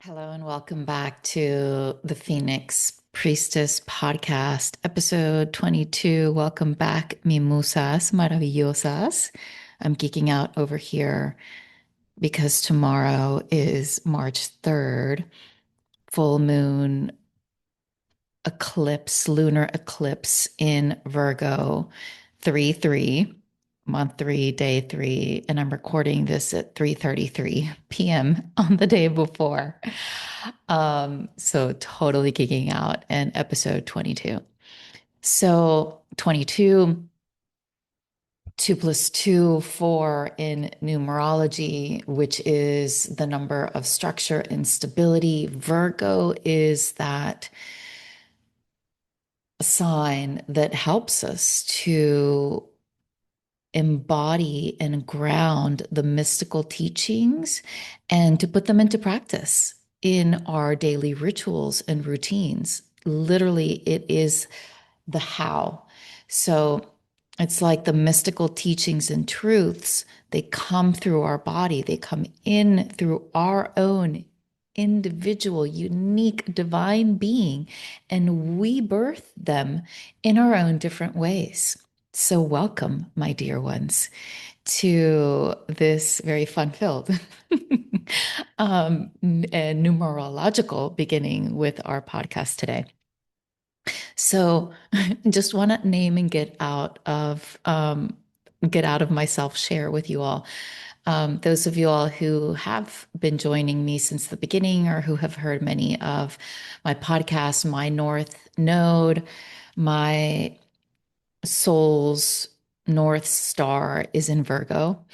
Hello and welcome back to the Phoenix Priestess Podcast, episode 22. Welcome back, mimusas maravillosas. I'm geeking out over here because tomorrow is March 3rd, full moon eclipse, lunar eclipse in Virgo, 3/3, month 3, day 3, and I'm recording this at 3:33 p.m. on the day before. So totally geeking out in episode 22. So 22, 2 plus 2, 4 in numerology, which is the number of structure and stability. Virgo is that sign that helps us to embody and ground the mystical teachings and to put them into practice in our daily rituals and routines. Literally, it is the how. So it's like the mystical teachings and truths, they come through our body, they come in through our own individual, unique divine being, and we birth them in our own different ways. So, welcome, my dear ones, to this very fun filled and numerological beginning with our podcast today. So, just want to name and get out of myself, share with you all. Those of you all who have been joining me since the beginning or who have heard many of my podcasts, my North Node, my soul's North Star is in Virgo.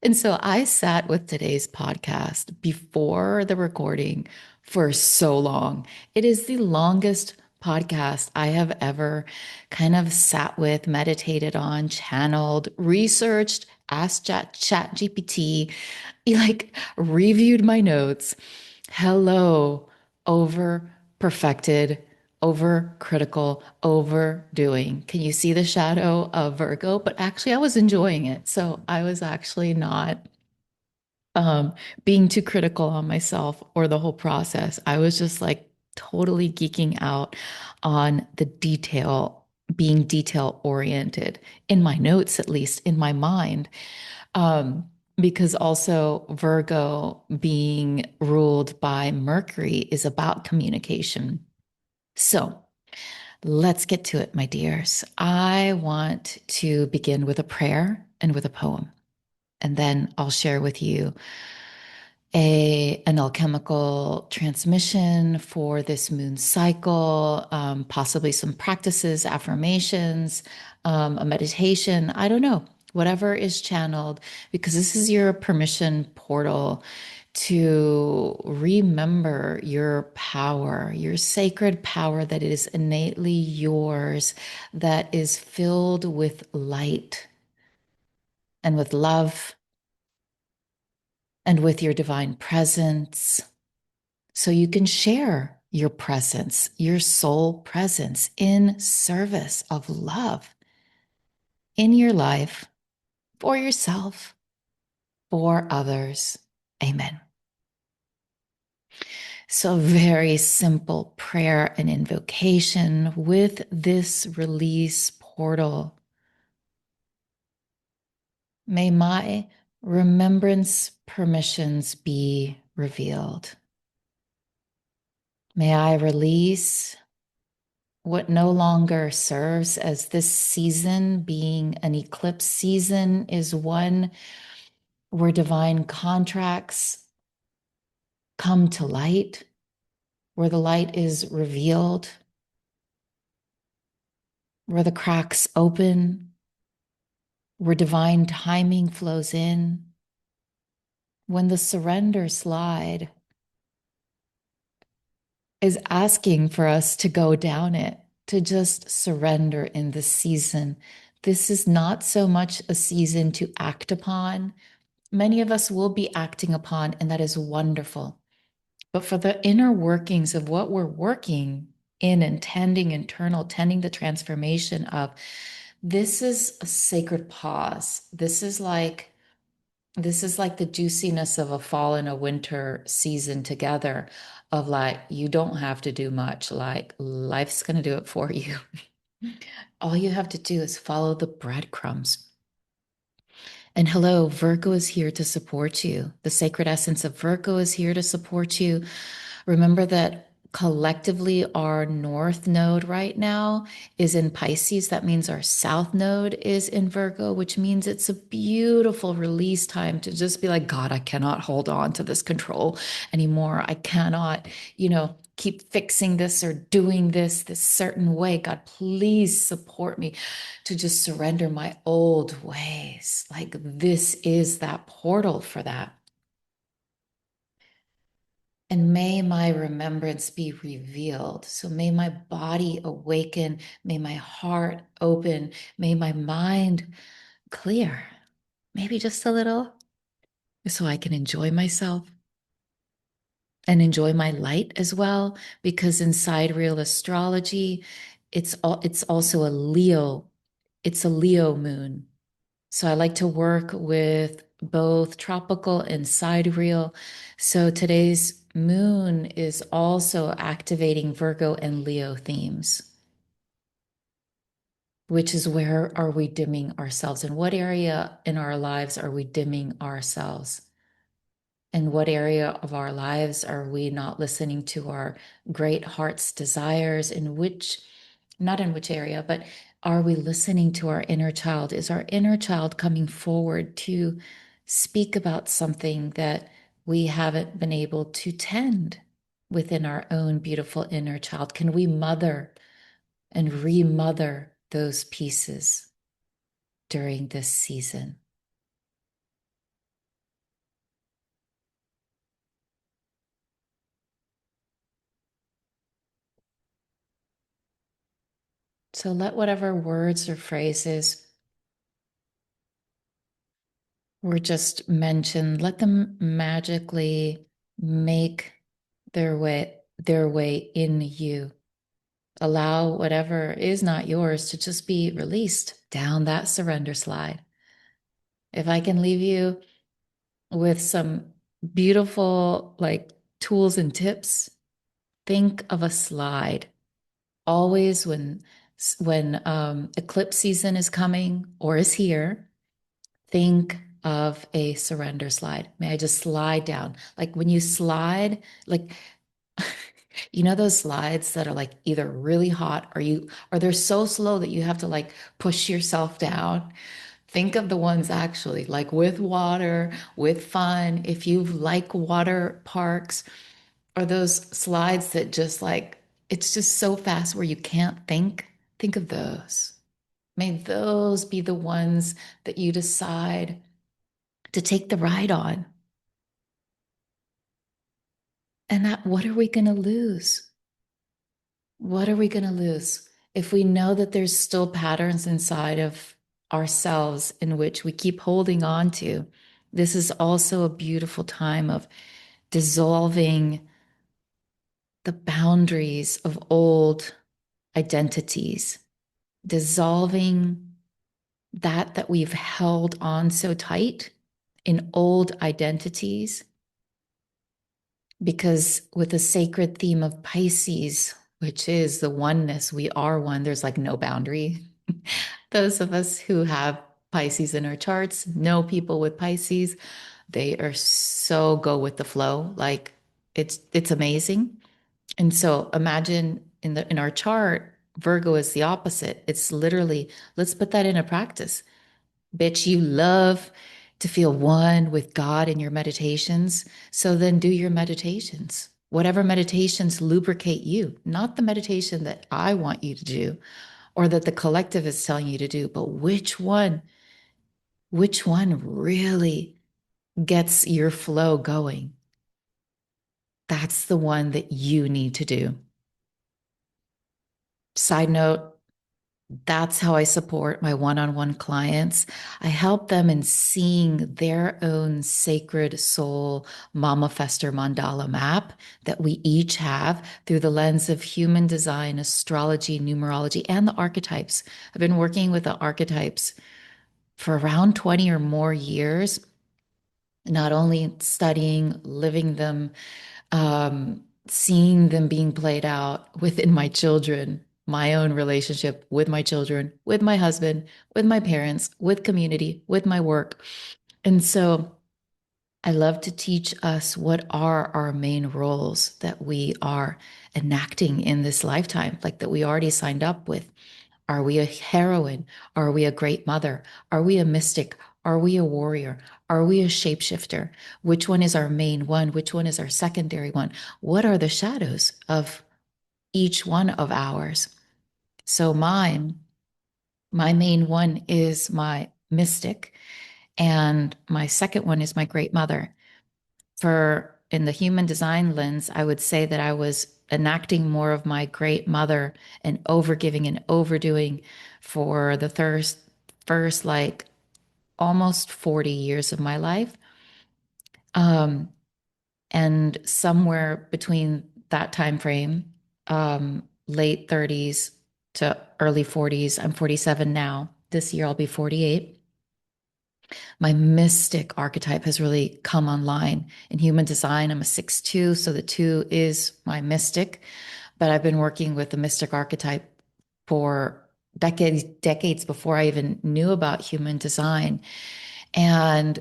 And so I sat with today's podcast before the recording for so long. It is the longest podcast I have ever kind of sat with, meditated on, channeled, researched, asked chat GPT, like reviewed my notes. Hello, over perfected, over critical, overdoing. Can you see the shadow of Virgo? But actually, I was enjoying it. So I was actually not um, being too critical on myself or the whole process. I was just like totally geeking out on the detail, being detail oriented in my notes, at least in my mind. Because also Virgo being ruled by Mercury is about communication. So let's get to it, my dears. I want to begin with a prayer and with a poem, and then I'll share with you an alchemical transmission for this moon cycle, possibly some practices, affirmations, a meditation. I don't know, whatever is channeled, because this is your permission portal to remember your power, your sacred power that is innately yours, that is filled with light and with love and with your divine presence. So you can share your presence, your soul presence in service of love in your life, for yourself, for others. Amen. So, very simple prayer and invocation with this release portal. May my remembrance permissions be revealed. May I release what no longer serves, as this season being an eclipse season is one where divine contracts come to light, where the light is revealed, where the cracks open, where divine timing flows in, when the surrender slide is asking for us to go down it, to just surrender in this season. This is not so much a season to act upon. Many of us will be acting upon, and that is wonderful. But for the inner workings of what we're working in and tending internal, tending the transformation of, this is a sacred pause. This is like This is like the juiciness of a fall and a winter season together, of like, you don't have to do much. Like, life's going to do it for you. All you have to do is follow the breadcrumbs. And hello, Virgo is here to support you. The sacred essence of Virgo is here to support you. Remember that collectively, our north node right now is in Pisces. That means our south node is in Virgo, which means it's a beautiful release time to just be like, God, I cannot hold on to this control anymore. I cannot, keep fixing this or doing this certain way. God, please support me to just surrender my old ways. Like, this is that portal for that. And may my remembrance be revealed. So may my body awaken, may my heart open, may my mind clear, maybe just a little, so I can enjoy myself and enjoy my light as well. Because inside real astrology, it's also a Leo, it's a Leo moon. So I like to work with both tropical and sidereal. So today's moon is also activating Virgo and Leo themes, which is, where are we dimming ourselves? In what area in our lives are we dimming ourselves? In what area of our lives are we not listening to our great heart's desires? Not in which area, but are we listening to our inner child? Is our inner child coming forward to speak about something that we haven't been able to tend within our own beautiful inner child? Can we mother and remother those pieces during this season? So let whatever words or phrases were just mentioned, let them magically make their way in you. Allow whatever is not yours to just be released down that surrender slide. If I can leave you with some beautiful like tools and tips, think of a slide. Always when eclipse season is coming or is here, think of a surrender slide. May I just slide down? Like when you slide, like those slides that are like either really hot or they're so slow that you have to like push yourself down. Think of the ones actually like with water, with fun. If you like water parks, or those slides that just like it's just so fast where you can't think of those. May those be the ones that you decide to take the ride on. And that, what are we going to lose? What are we going to lose if we know that there's still patterns inside of ourselves in which we keep holding on to? This is also a beautiful time of dissolving the boundaries of old identities, dissolving that we've held on so tight in old identities. Because with the sacred theme of Pisces, which is the oneness, we are one, there's like no boundary. Those of us who have Pisces in our charts know people with Pisces. They are so go with the flow. Like it's amazing. And so imagine in our chart, Virgo is the opposite. It's literally, let's put that into practice. Bitch, you love to feel one with God in your meditations. So then do your meditations. Whatever meditations lubricate you, not the meditation that I want you to do or that the collective is telling you to do, but which one really gets your flow going? That's the one that you need to do. Side note, that's how I support my one on one clients. I help them in seeing their own sacred soul Mama Fester mandala map that we each have through the lens of human design, astrology, numerology, and the archetypes. I've been working with the archetypes for around 20 or more years. not only studying, living them, seeing them being played out within my children, my own relationship with my children, with my husband, with my parents, with community, with my work. And so I love to teach us what are our main roles that we are enacting in this lifetime, like that we already signed up with. Are we a heroine? Are we a great mother? Are we a mystic? Are we a warrior? Are we a shapeshifter? Which one is our main one? Which one is our secondary one? What are the shadows of each one of ours? So my main one is my mystic, and my second one is my great mother. For in the human design lens, I would say that I was enacting more of my great mother and overgiving and overdoing for the first like almost 40 years of my life. Um, and somewhere between that time frame, late 30s to early 40s, I'm 47 now. This year I'll be 48. My mystic archetype has really come online. In human design, I'm a 6-2, so the 2 is my mystic. But I've been working with the mystic archetype for decades before I even knew about human design. And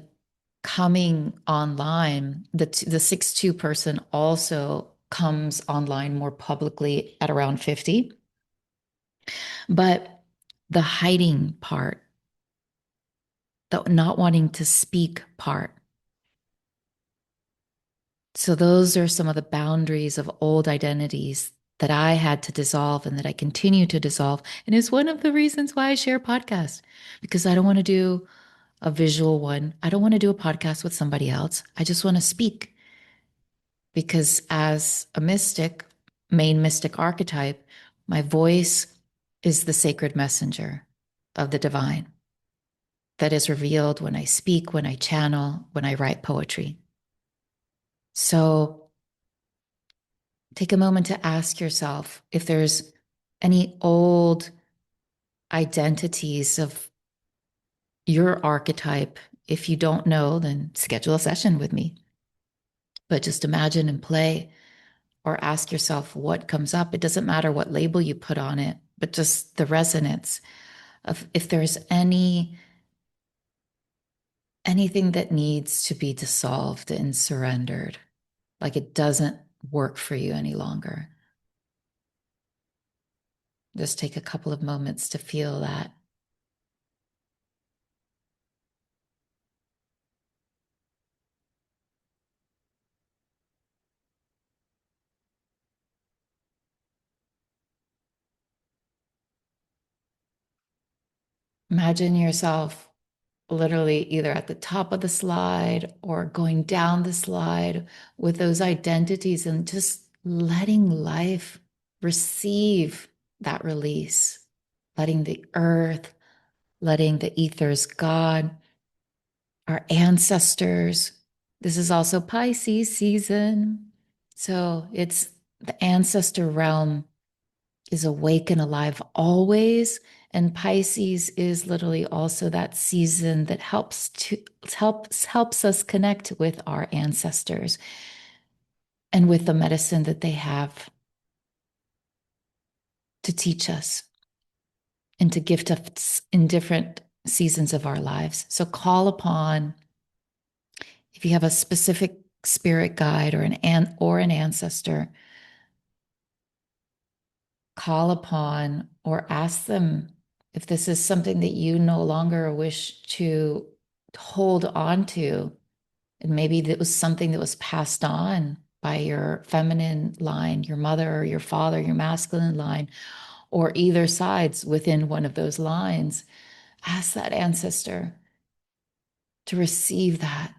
coming online, the 6-2 person also comes online more publicly at around 50. But the hiding part, the not wanting to speak part, so those are some of the boundaries of old identities that I had to dissolve and that I continue to dissolve. And it's one of the reasons why I share podcasts, because I don't want to do a visual one. I don't want to do a podcast with somebody else. I just want to speak because as a mystic, main mystic archetype, my voice is the sacred messenger of the divine that is revealed when I speak, when I channel, when I write poetry. So take a moment to ask yourself if there's any old identities of your archetype. If you don't know, then schedule a session with me. But just imagine and play or ask yourself what comes up. It doesn't matter what label you put on it, but just the resonance of if there's anything that needs to be dissolved and surrendered, like it doesn't work for you any longer. Just take a couple of moments to feel that. Imagine yourself literally either at the top of the slide or going down the slide with those identities and just letting life receive that release, letting the earth, letting the ethers, God, our ancestors. This is also Pisces season. So it's the ancestor realm is awake and alive always. And Pisces is literally also that season that helps us connect with our ancestors and with the medicine that they have to teach us and to gift us in different seasons of our lives. So call upon, if you have a specific spirit guide or an ancestor, call upon or ask them if this is something that you no longer wish to hold on to. And maybe that was something that was passed on by your feminine line, your mother or your father, your masculine line, or either sides within one of those lines. Ask that ancestor to receive that.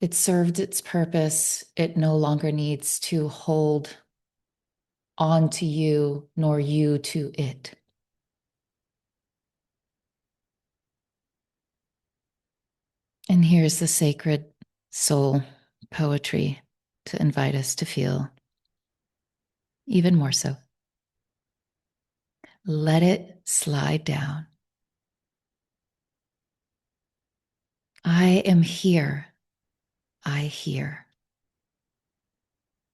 It served its purpose. It no longer needs to hold on to you, nor you to it. And here's the sacred soul poetry to invite us to feel even more so. Let it slide down. I am here. I hear.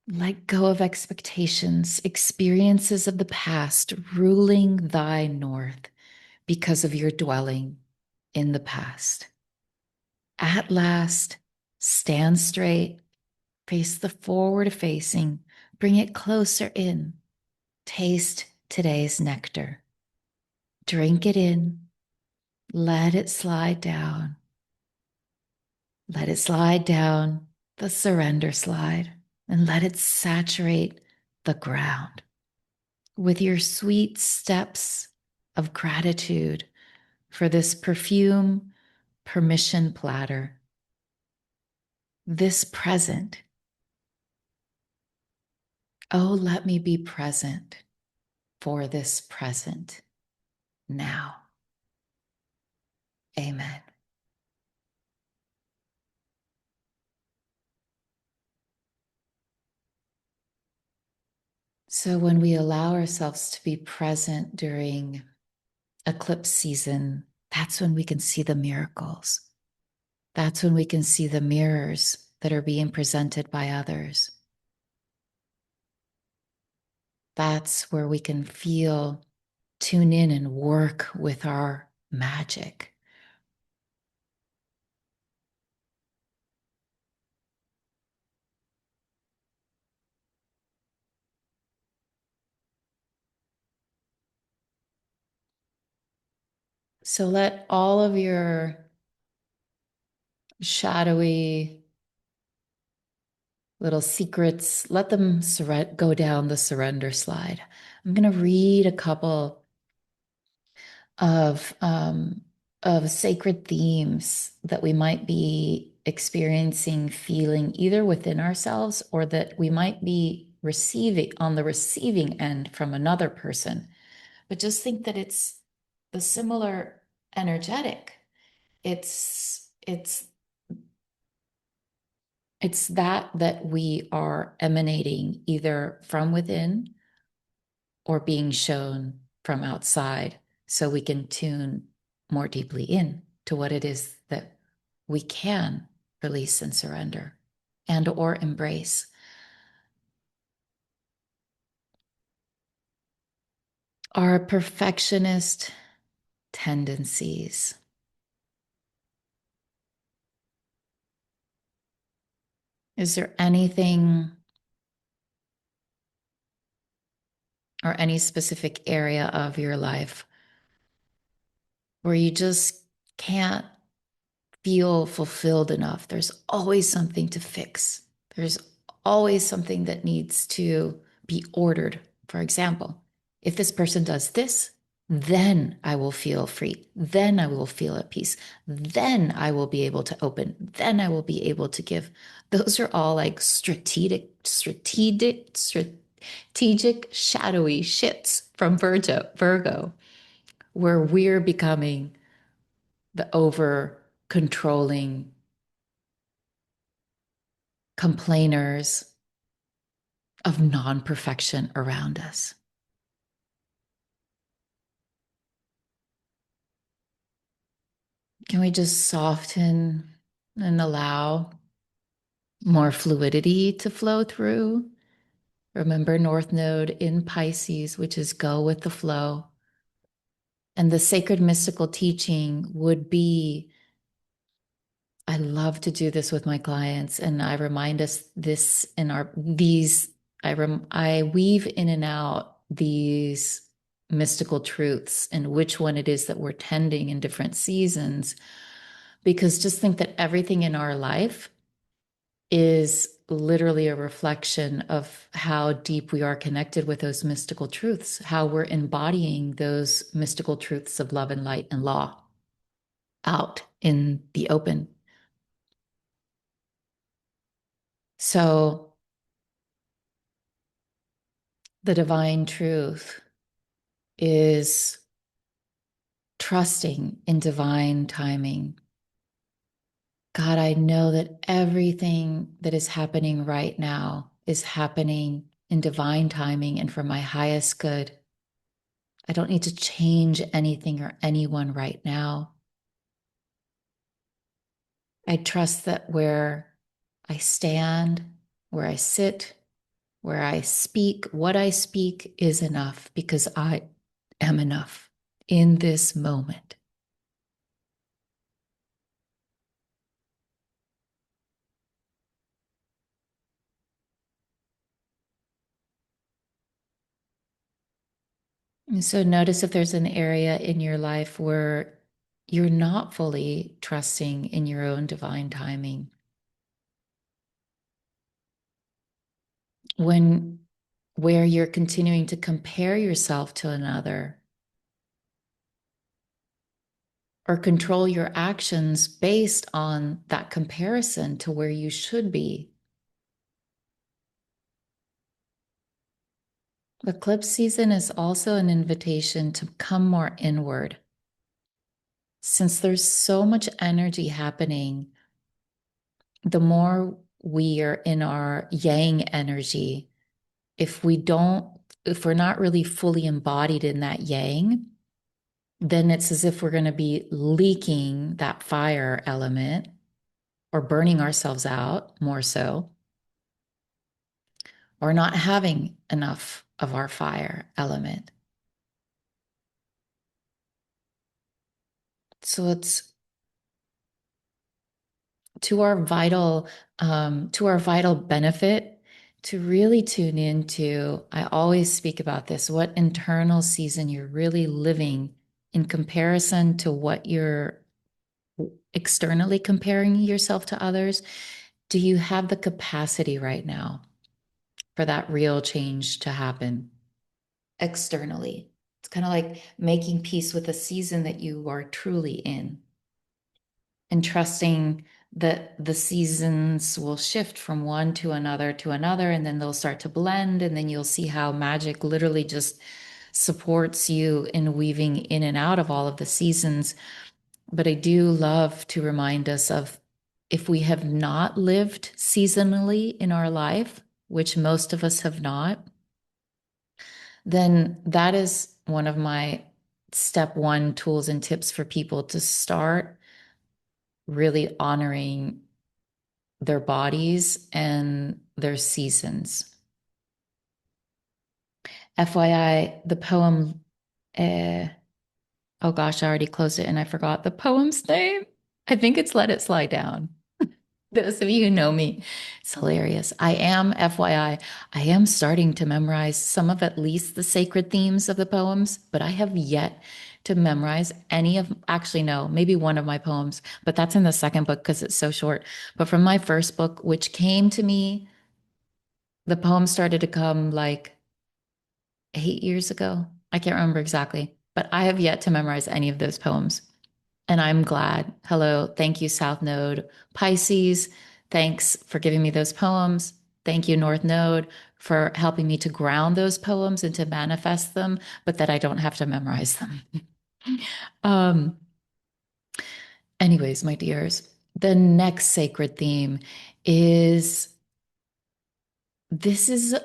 Let go of expectations, experiences of the past ruling thy north because of your dwelling in the past. At last, stand straight, face the forward facing, bring it closer in. Taste today's nectar. Drink it in. Let it slide down. Let it slide down the surrender slide and let it saturate the ground with your sweet steps of gratitude for this perfume permission platter, this present. Oh, let me be present for this present now. Amen. So when we allow ourselves to be present during eclipse season, that's when we can see the miracles. That's when we can see the mirrors that are being presented by others. That's where we can feel, tune in, and work with our magic. So let all of your shadowy little secrets, let them go down the surrender slide. I'm going to read a couple of sacred themes that we might be experiencing, feeling either within ourselves or that we might be receiving on the receiving end from another person. But just think that it's the similar energetic. It's that we are emanating either from within or being shown from outside so we can tune more deeply in to what it is that we can release and surrender and or embrace. Our perfectionist tendencies. Is there anything or any specific area of your life where you just can't feel fulfilled enough? There's always something to fix. There's always something that needs to be ordered. For example, if this person does this, then I will feel free. Then I will feel at peace. Then I will be able to open. Then I will be able to give. Those are all like strategic, shadowy shits from Virgo, where we're becoming the over controlling complainers of non perfection around us. Can we just soften and allow more fluidity to flow through? Remember North Node in Pisces, which is go with the flow. And the sacred mystical teaching would be, I love to do this with my clients, and I remind us this in I weave in and out these mystical truths and which one it is that we're tending in different seasons, because just think that everything in our life is literally a reflection of how deep we are connected with those mystical truths, how we're embodying those mystical truths of love and light and law out in the open. So the divine truth is trusting in divine timing. God, I know that everything that is happening right now is happening in divine timing and for my highest good. I don't need to change anything or anyone right now. I trust that where I stand, where I sit, where I speak, what I speak is enough because I am enough in this moment. And so notice if there's an area in your life where you're not fully trusting in your own divine timing. When where you're continuing to compare yourself to another or control your actions based on that comparison to where you should be. Eclipse season is also an invitation to come more inward. Since there's so much energy happening, the more we are in our yang energy, if we're not really fully embodied in that yang, then it's as if we're going to be leaking that fire element or burning ourselves out more so, or not having enough of our fire element. So it's to our vital benefit to really tune into, I always speak about this, what internal season you're really living in comparison to what you're externally comparing yourself to others. Do you have the capacity right now for that real change to happen externally? It's kind of like making peace with the season that you are truly in and trusting that the seasons will shift from one to another, and then they'll start to blend. And then you'll see how magic literally just supports you in weaving in and out of all of the seasons. But I do love to remind us of, if we have not lived seasonally in our life, which most of us have not, then that is one of my step one tools and tips for people to start really honoring their bodies and their seasons. FYI, the poem, uh, oh gosh, I already closed it and I forgot the poem's name. I think it's Let It Slide Down. Those of you who know me, it's hilarious. I am starting to memorize some of at least the sacred themes of the poems, but I have yet to memorize any of, actually, no, maybe one of my poems, but that's in the second book because it's so short. But from my first book, which came to me, the poem started to come like 8 years ago. I can't remember exactly, but I have yet to memorize any of those poems. And I'm glad. Hello. Thank you, South Node Pisces. Thanks for giving me those poems. Thank you, North Node, for helping me to ground those poems and to manifest them, but that I don't have to memorize them. um, Anyways, my dears, the next sacred theme is, this is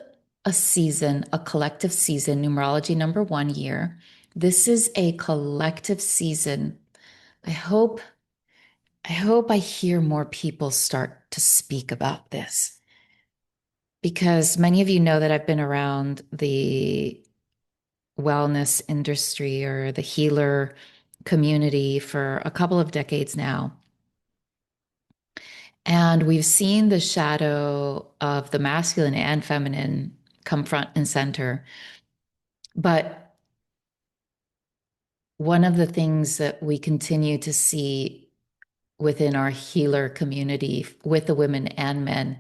a season, a collective season, numerology number 1 year. This is a collective season. I hope I hear more people start to speak about this, because many of you know that I've been around the wellness industry or the healer community for a couple of decades now. And we've seen the shadow of the masculine and feminine come front and center. But one of the things that we continue to see within our healer community with the women and men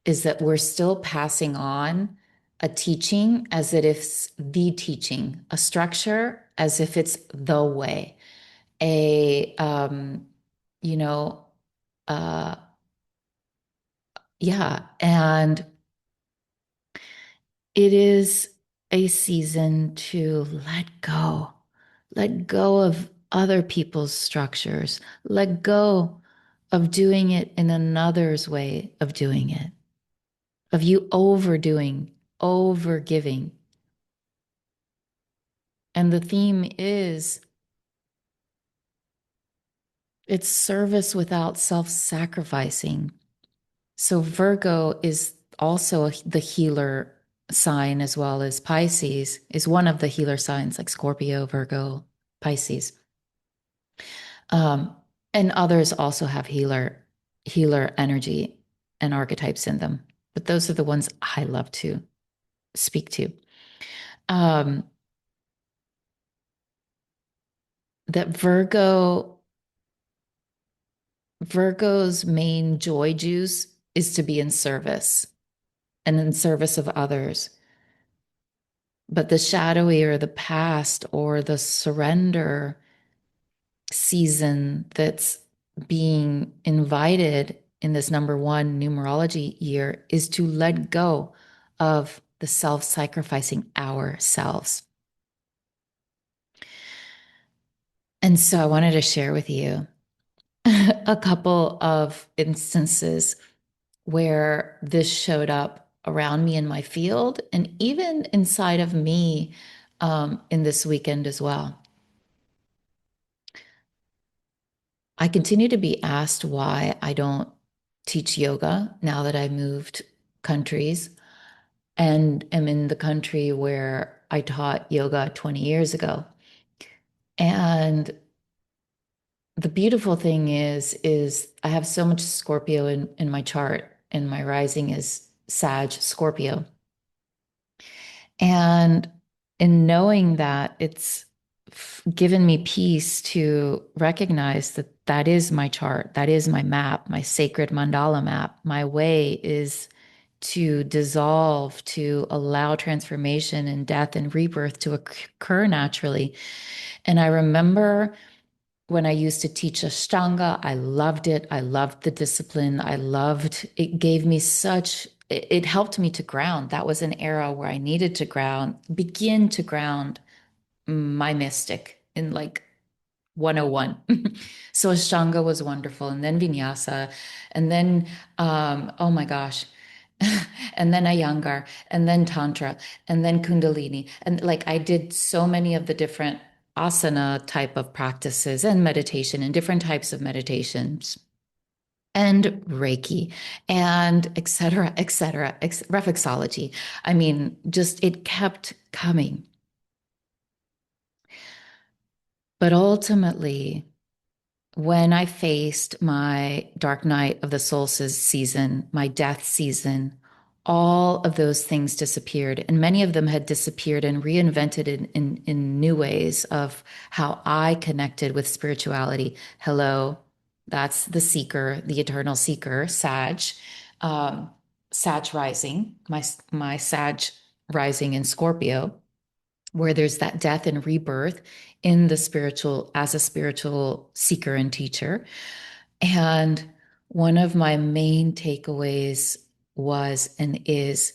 is that we're still passing on a teaching as if it's the teaching, a structure as if it's the way, a, you know, uh, yeah. And it is a season to let go of other people's structures, let go of doing it in another's way of doing it, of you overdoing, over giving. And the theme is It's service without self-sacrificing. So Virgo is also the healer sign, as well as Pisces is one of the healer signs, like Scorpio, Virgo, Pisces. Um, and others also have healer energy and archetypes in them. But those are the ones I love to speak to. Um, that Virgo's main joy juice is to be in service and in service of others. But the shadowy or the past or the surrender season that's being invited in this number one numerology year is to let go of the self-sacrificing ourselves. And so I wanted to share with you a couple of instances where this showed up around me in my field and even inside of me in this weekend as well. I continue to be asked why I don't teach yoga now that I moved countries and am in the country where I taught yoga 20 years ago. And the beautiful thing is I have so much Scorpio in my chart, and my rising is Sag Scorpio. And in knowing that, it's given me peace to recognize that that is my chart, that is my map, my sacred mandala map. My way is to dissolve, to allow transformation and death and rebirth to occur naturally. And I remember when I used to teach Ashtanga, I loved it. I loved the discipline. I loved it, gave me such, it helped me to ground. That was an era where I needed to ground, begin to ground my mystic in like 101. So Ashtanga was wonderful. And then Vinyasa. And then, oh my gosh. And then Iyengar. And then Tantra. And then Kundalini. And like I did so many of the different asana type of practices and meditation and different types of meditations and Reiki and et cetera, reflexology. I mean, just it kept coming. But ultimately, when I faced my dark night of the solstice season, my death season, all of those things disappeared. And many of them had disappeared and reinvented in new ways of how I connected with spirituality. Hello, that's the seeker, the eternal seeker, Sag, um, Sag rising, my Sag rising in Scorpio, where there's that death and rebirth in the spiritual as a spiritual seeker and teacher. And one of my main takeaways was and is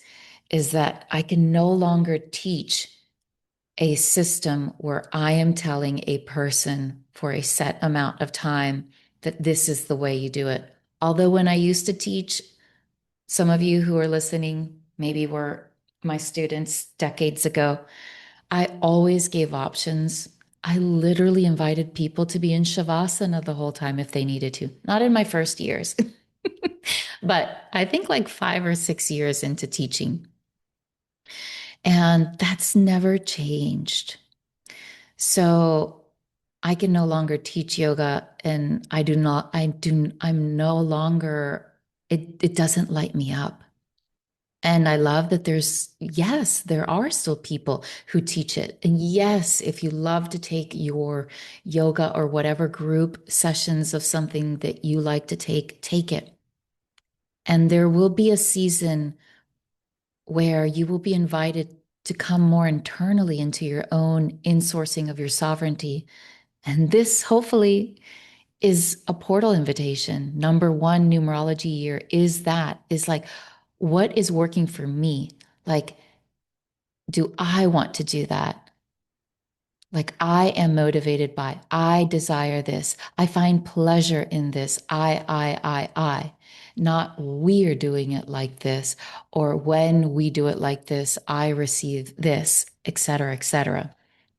that I can no longer teach a system where I am telling a person for a set amount of time that this is the way you do it. Although when I used to teach, some of you who are listening maybe were my students decades ago, I always gave options. I literally invited people to be in Shavasana the whole time if they needed to. Not in my first years, but I think like 5 or 6 years into teaching. And that's never changed. So I can no longer teach yoga and I'm no longer, it doesn't light me up. And I love that yes, there are still people who teach it. And yes, if you love to take your yoga or whatever group sessions of something that you like to take it. And there will be a season where you will be invited to come more internally into your own insourcing of your sovereignty. And this hopefully is a portal invitation. Number one numerology year is like, what is working for me? Like, do I want to do that? Like, I am motivated by, I desire this. I find pleasure in this. I. Not we are doing it like this, or when we do it like this, I receive this, et cetera, et cetera.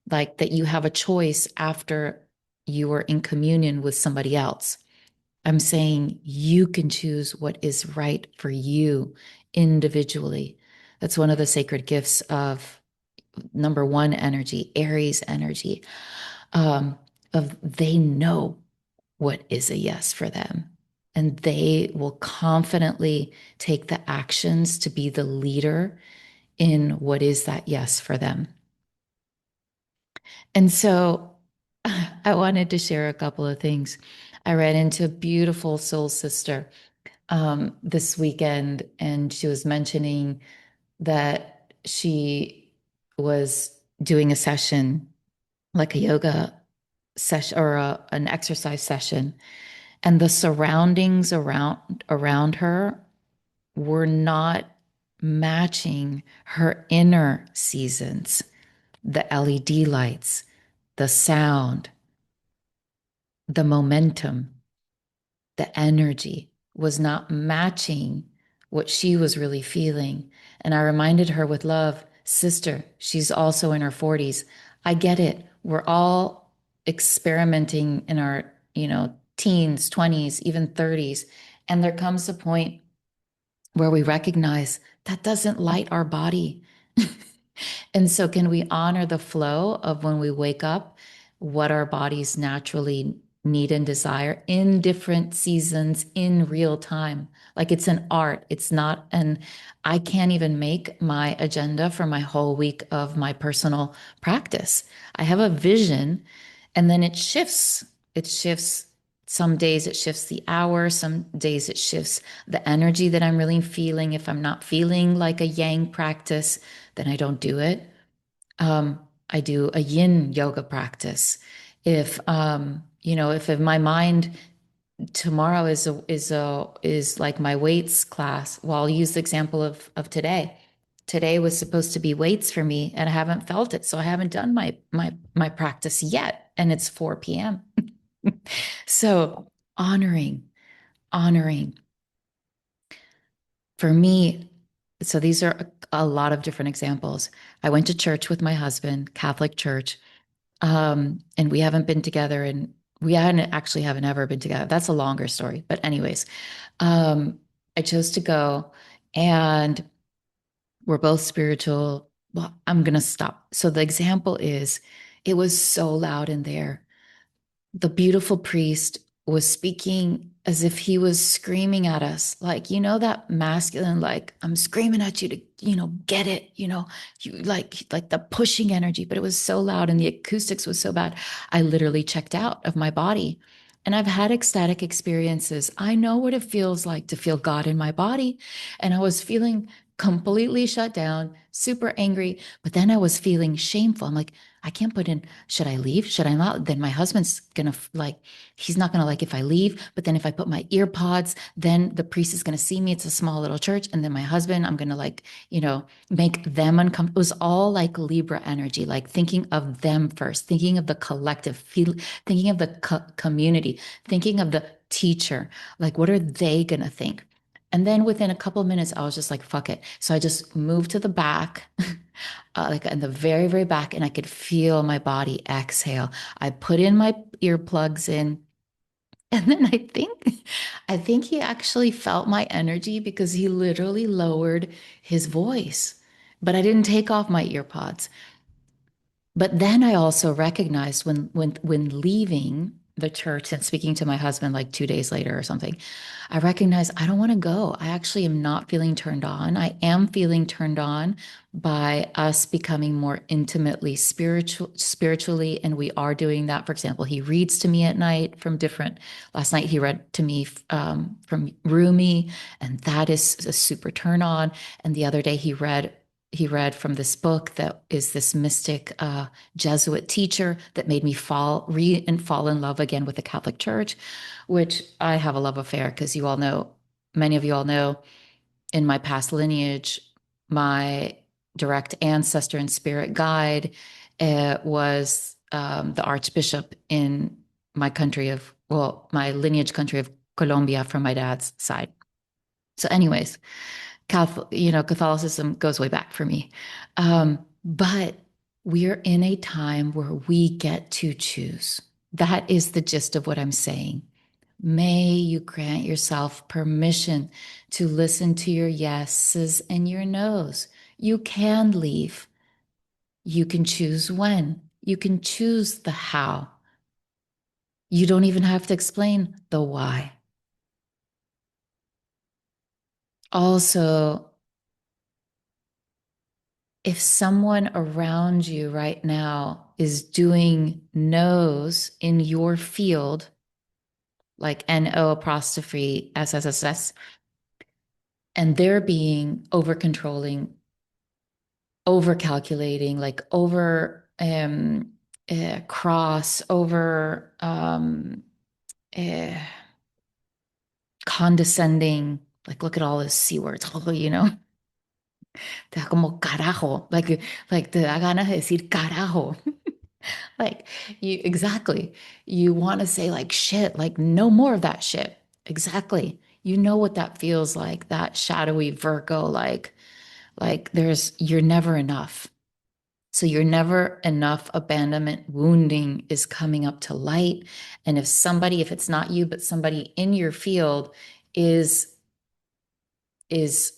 Like that you have a choice after you are in communion with somebody else. I'm saying you can choose what is right for you individually. That's one of the sacred gifts of number one energy, Aries energy, um, of they know what is a yes for them. And they will confidently take the actions to be the leader in what is that yes for them. And so I wanted to share a couple of things. I ran into a beautiful soul sister this weekend, and she was mentioning that she was doing a session, like a yoga session or an exercise session, and the surroundings around her were not matching her inner seasons, the LED lights, the sound, the momentum, the energy was not matching what she was really feeling. And I reminded her with love, sister, she's also in her 40s. I get it. We're all experimenting in our, teens, 20s, even 30s. And there comes a point where we recognize that doesn't light our body. And so, can we honor the flow of when we wake up, what our bodies naturally need and desire in different seasons in real time? Like it's an art. It's not I can't even make my agenda for my whole week of my personal practice. I have a vision and then it shifts. It shifts. Some days it shifts the hour, some days it shifts the energy that I'm really feeling. If I'm not feeling like a yang practice, then I don't do it. Um, I do a yin yoga practice. If my mind tomorrow is like my weights class, well, I'll use the example of today. Today was supposed to be weights for me, and I haven't felt it, so I haven't done my practice yet, and it's 4 p.m. So honoring, honoring for me. So these are a lot of different examples. I went to church with my husband, Catholic church. And we haven't been together and we haven't ever been together. That's a longer story. But anyways, um, I chose to go and we're both spiritual. Well, I'm gonna stop. So the example is it was so loud in there. The beautiful priest was speaking as if he was screaming at us, like, that masculine, like, I'm screaming at you to, get it, you like the pushing energy, but it was so loud and the acoustics was so bad. I literally checked out of my body. And I've had ecstatic experiences. I know what it feels like to feel God in my body. And I was feeling completely shut down, super angry. But then I was feeling shameful. I'm like, I can't put in, should I leave? Should I not? Then my husband's gonna like, he's not gonna like if I leave. But then if I put my ear pods, then the priest is gonna see me. It's a small little church. And then my husband, I'm gonna like, make them uncomfortable. It was all like Libra energy, like thinking of them first, thinking of the collective, thinking of the community, thinking of the teacher. Like, what are they gonna think? And then within a couple of minutes, I was just like, fuck it. So I just moved to the back, like in the very, very back, and I could feel my body exhale. I put in my earplugs in, and then I think he actually felt my energy because he literally lowered his voice. But I didn't take off my earpods. But then I also recognized when leaving the church and speaking to my husband like 2 days later or something, I recognized I don't want to go. I actually am not feeling turned on. I am feeling turned on by us becoming more intimately spiritually, and we are doing that. For example, he reads to me at night from different. Last night he read to me from Rumi, and that is a super turn on. And the other day he read from this book that is this mystic Jesuit teacher that made me fall in love again with the Catholic Church, which I have a love affair because many of you all know, in my past lineage, my direct ancestor and spirit guide was the Archbishop in my lineage country of Colombia from my dad's side. So, anyways, Catholicism goes way back for me. But we're in a time where we get to choose. That is the gist of what I'm saying. May you grant yourself permission to listen to your yeses and your nos. You can leave. You can choose when. You can choose the how. You don't even have to explain the why. Also, if someone around you right now is doing no's in your field, like NO apostrophe SSSS, and they're being over controlling, over calculating, like over cross, over uh, condescending, like look at all those C words, you know, te da como carajo, like te da ganas de decir carajo. Like you exactly. You want to say like shit, like no more of that shit. Exactly. You know what that feels like, that shadowy Virgo, like there's you're never enough. So you're never enough abandonment wounding is coming up to light. And if somebody, if it's not you, but somebody in your field is is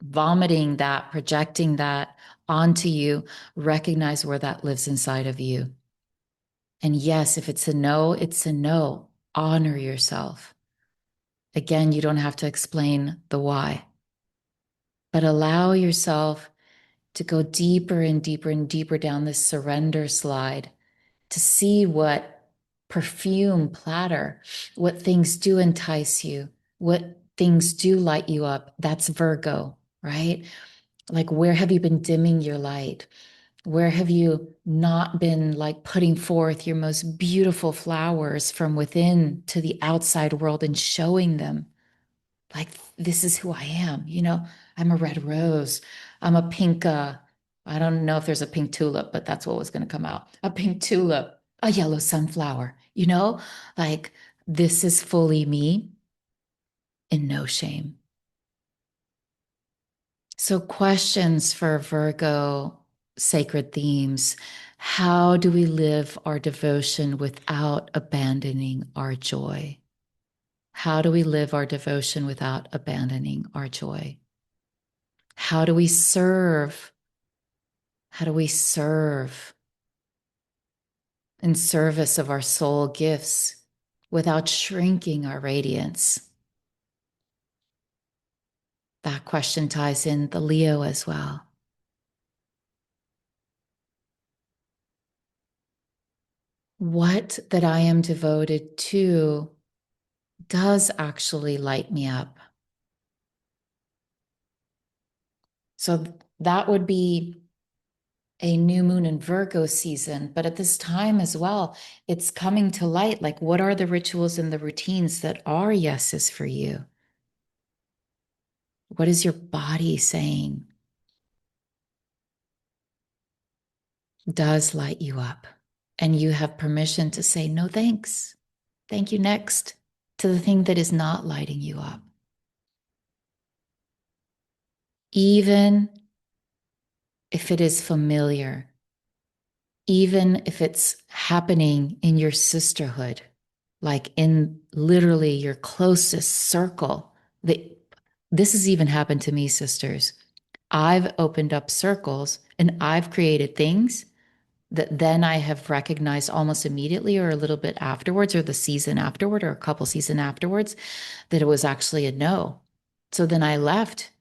vomiting that, projecting that onto you, recognize where that lives inside of you. And yes, if it's a no, it's a no. Honor yourself. Again, you don't have to explain the why, but allow yourself to go deeper and deeper and deeper down this surrender slide to see what perfume platter, what things do entice you, what things do light you up. That's Virgo, right? Like, where have you been dimming your light? Where have you not been like putting forth your most beautiful flowers from within to the outside world and showing them? Like, this is who I am. You know, I'm a red rose. I'm a pink, I don't know if there's a pink tulip, but that's what was going to come out. A pink tulip, a yellow sunflower, you know, like this is fully me and no shame. So, questions for Virgo sacred themes. How do we live our devotion without abandoning our joy? How do we live our devotion without abandoning our joy? How do we serve? How do we serve in service of our soul gifts without shrinking our radiance? That question ties in the Leo as well. What that I am devoted to does actually light me up. So that would be a new moon in Virgo season. But at this time as well, it's coming to light. Like, what are the rituals and the routines that are yeses for you? What is your body saying does light you up? And you have permission to say, no, thanks. Thank you, next, to the thing that is not lighting you up. Even if it is familiar, even if it's happening in your sisterhood, like in literally your closest circle. This has even happened to me, sisters. I've opened up circles and I've created things that then I have recognized almost immediately or a little bit afterwards or the season afterward or a couple season afterwards that it was actually a no. So then I left.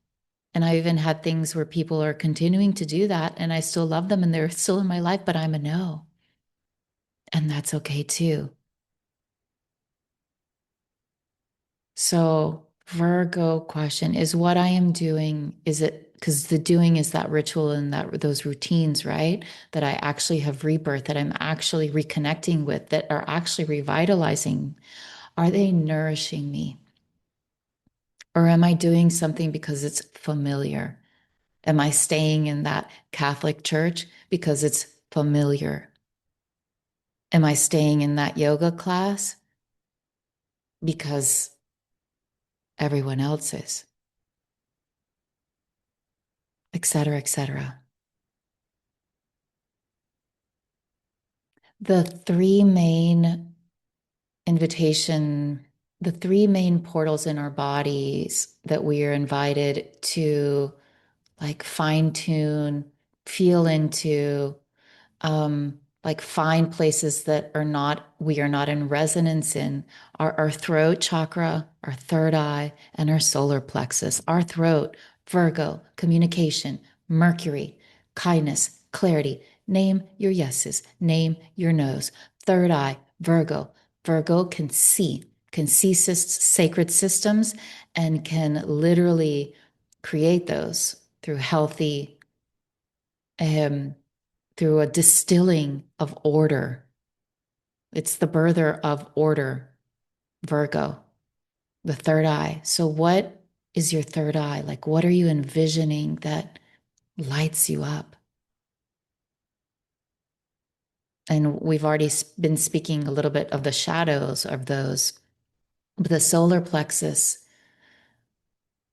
And I even had things where people are continuing to do that and I still love them and they're still in my life, but I'm a no. And that's okay too. So, Virgo question is what I am doing, is it because the doing is that ritual and that those routines, right? That I actually have rebirth, that I'm actually reconnecting with, that are actually revitalizing. Are they nourishing me? Or am I doing something because it's familiar? Am I staying in that Catholic church because it's familiar? Am I staying in that yoga class because everyone else is, et cetera, et cetera? The three main invitation, the three main portals in our bodies that we are invited to like fine tune, feel into, like find places that are not, we are not in resonance in our throat chakra, our third eye, and our solar plexus. Our throat, Virgo, communication, Mercury, kindness, clarity. Name your yeses, name your no's. Third eye, Virgo. Virgo can see sacred systems and can literally create those through healthy, um, through a distilling of order. It's the birther of order, Virgo, the third eye. So, what is your third eye? Like, what are you envisioning that lights you up? And we've already been speaking a little bit of the shadows of those. But the solar plexus,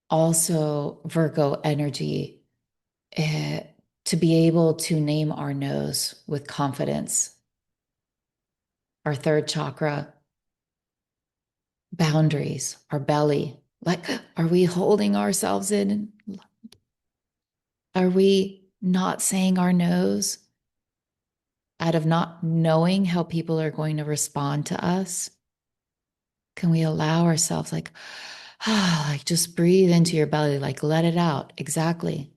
also Virgo energy, eh, to be able to name our nose with confidence. Our third chakra, boundaries, our belly. Like, are we holding ourselves in? Are we not saying our no's out of not knowing how people are going to respond to us? Can we allow ourselves, like, like just breathe into your belly, like let it out? Exactly.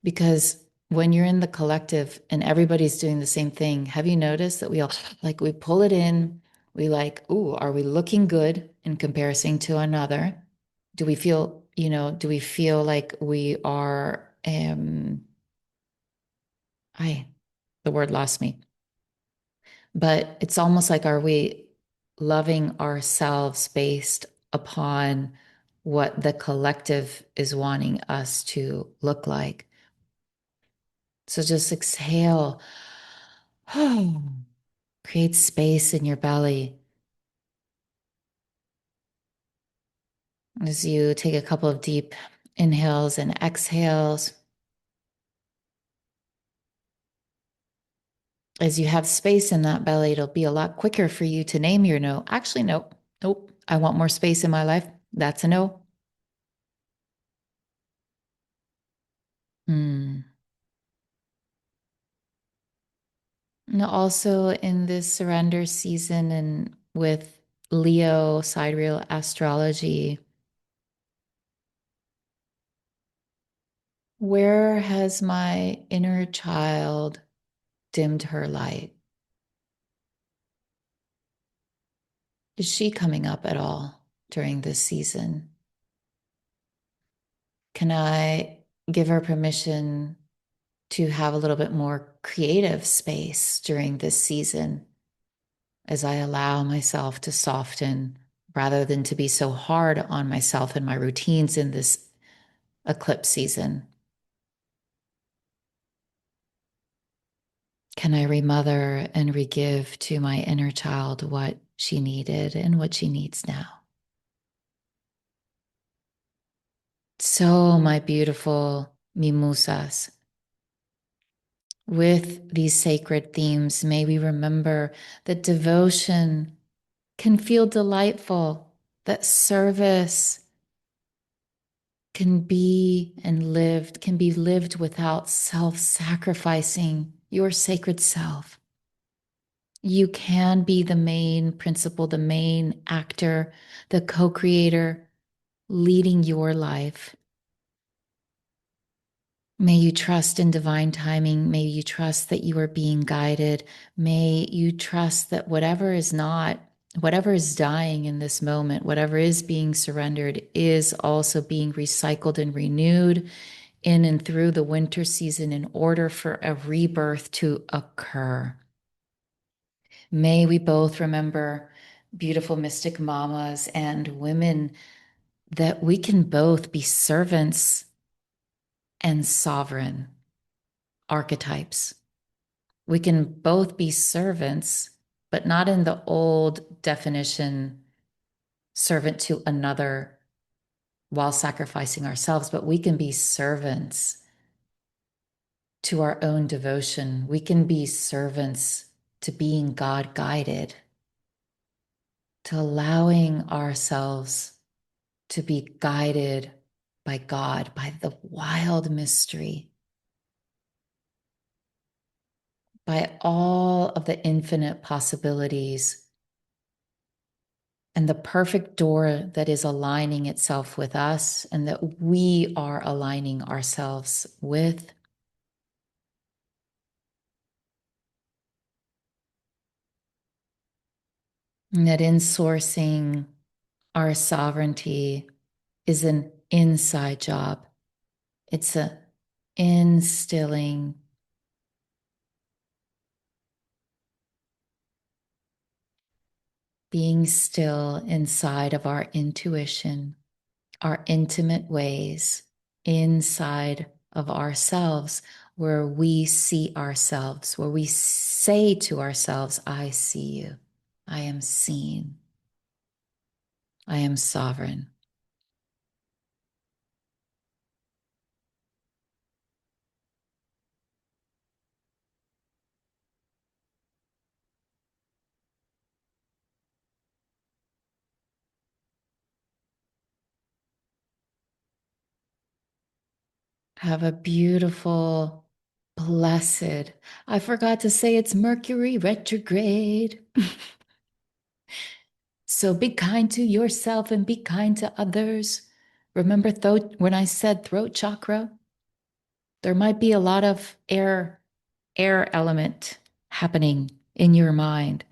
Because when you're in the collective and everybody's doing the same thing, have you noticed that we all like we pull it in, we like, ooh, are we looking good in comparison to another? Do we feel, do we feel like we are I the word lost me. But it's almost like, are we loving ourselves based upon what the collective is wanting us to look like? So just exhale. Create space in your belly as you take a couple of deep inhales and exhales. As you have space in that belly, it'll be a lot quicker for you to name your no. Actually, nope, nope. I want more space in my life. That's a no. Hmm. And also in this surrender season and with Leo sidereal astrology, where has my inner child dimmed her light? Is she coming up at all during this season? Can I give her permission to have a little bit more creative space during this season as I allow myself to soften rather than to be so hard on myself and my routines in this eclipse season? Can I remother and regive to my inner child what she needed and what she needs now? So, my beautiful mimusas, with these sacred themes, may we remember that devotion can feel delightful, that service can be lived without self-sacrificing your sacred self. You can be the main principal, the main actor, the co-creator leading your life. May you trust in divine timing. May you trust that you are being guided. May you trust that whatever is dying in this moment, whatever is being surrendered is also being recycled and renewed in and through the winter season in order for a rebirth to occur. May we both remember, beautiful mystic mamas and women, that we can both be servants and sovereign archetypes. We can both be servants, but not in the old definition, servant to another while sacrificing ourselves, but we can be servants to our own devotion. We can be servants to being God guided, to allowing ourselves to be guided by God, by the wild mystery, by all of the infinite possibilities and the perfect door that is aligning itself with us and that we are aligning ourselves with. And that in sourcing our sovereignty is an inside job. It's a instilling, being still inside of our intuition, our intimate ways, inside of ourselves, where we see ourselves, where we say to ourselves, I see you, I am seen, I am sovereign. Have a beautiful, blessed, I forgot to say it's Mercury retrograde. So be kind to yourself and be kind to others. Remember when I said throat chakra? There might be a lot of air element happening in your mind.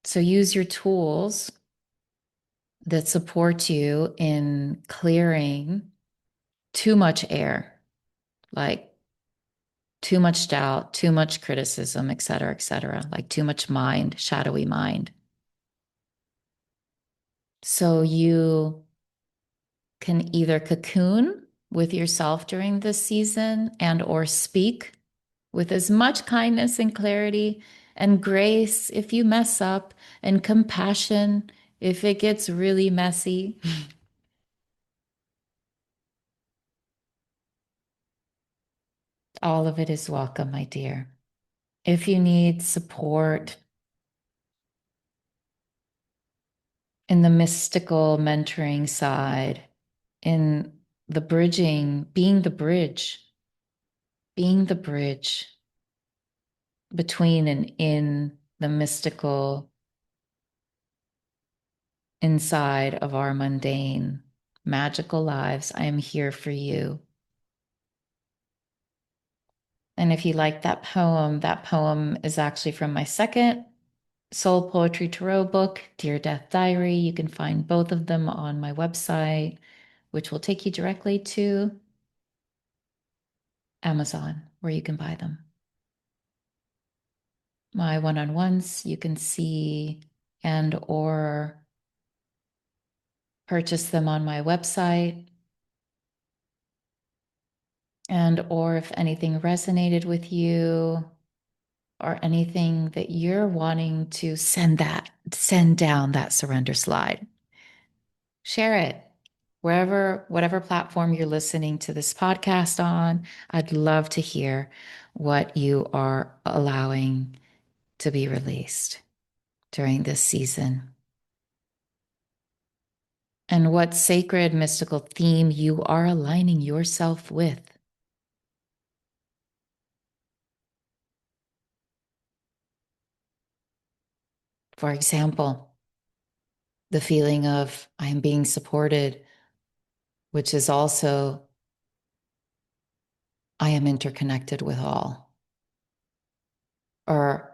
So use your tools that support you in clearing too much air, like too much doubt, too much criticism, et cetera, like too much mind, shadowy mind. So you can either cocoon with yourself during this season and or speak with as much kindness and clarity and grace if you mess up and compassion if it gets really messy. All of it is welcome, my dear. If you need support in the mystical mentoring side, in the bridging, being the bridge between and in the mystical inside of our mundane, magical lives, I am here for you. And if you like that poem is actually from my second Soul Poetry Tarot book, Dear Death Diary. You can find both of them on my website, which will take you directly to Amazon, where you can buy them. My one-on-ones, you can see and or purchase them on my website. And or if anything resonated with you or anything that you're wanting to send down that surrender slide, share it wherever, whatever platform you're listening to this podcast on. I'd love to hear what you are allowing to be released during this season and what sacred mystical theme you are aligning yourself with. For example, the feeling of I am being supported, which is also I am interconnected with all, or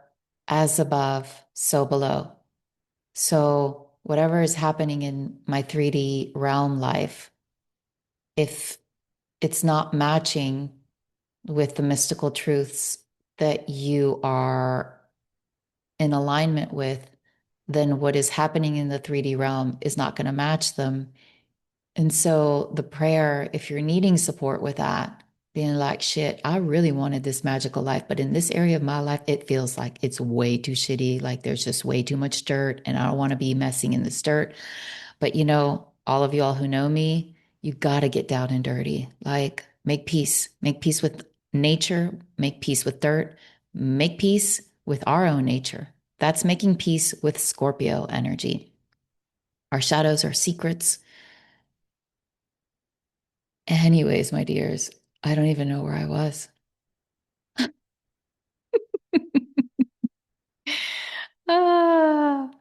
as above, so below. So, whatever is happening in my 3D realm life, if it's not matching with the mystical truths that you are in alignment with, then what is happening in the 3D realm is not going to match them. And so the prayer, if you're needing support with that, being like, shit, I really wanted this magical life, but in this area of my life, it feels like it's way too shitty. Like there's just way too much dirt and I don't want to be messing in this dirt. But you know, all of y'all who know me, you got to get down and dirty. Like make peace with nature, make peace with dirt, make peace with our own nature. That's making peace with Scorpio energy. Our shadows are secrets. Anyways, my dears, I don't even know where I was. Ah,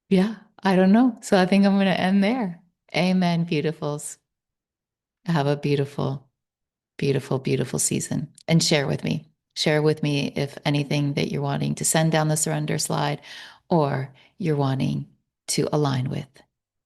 yeah, I don't know. So I think I'm going to end there. Amen, beautifuls. Have a beautiful, beautiful, beautiful season and share with me. Share with me if anything that you're wanting to send down the surrender slide or you're wanting to align with.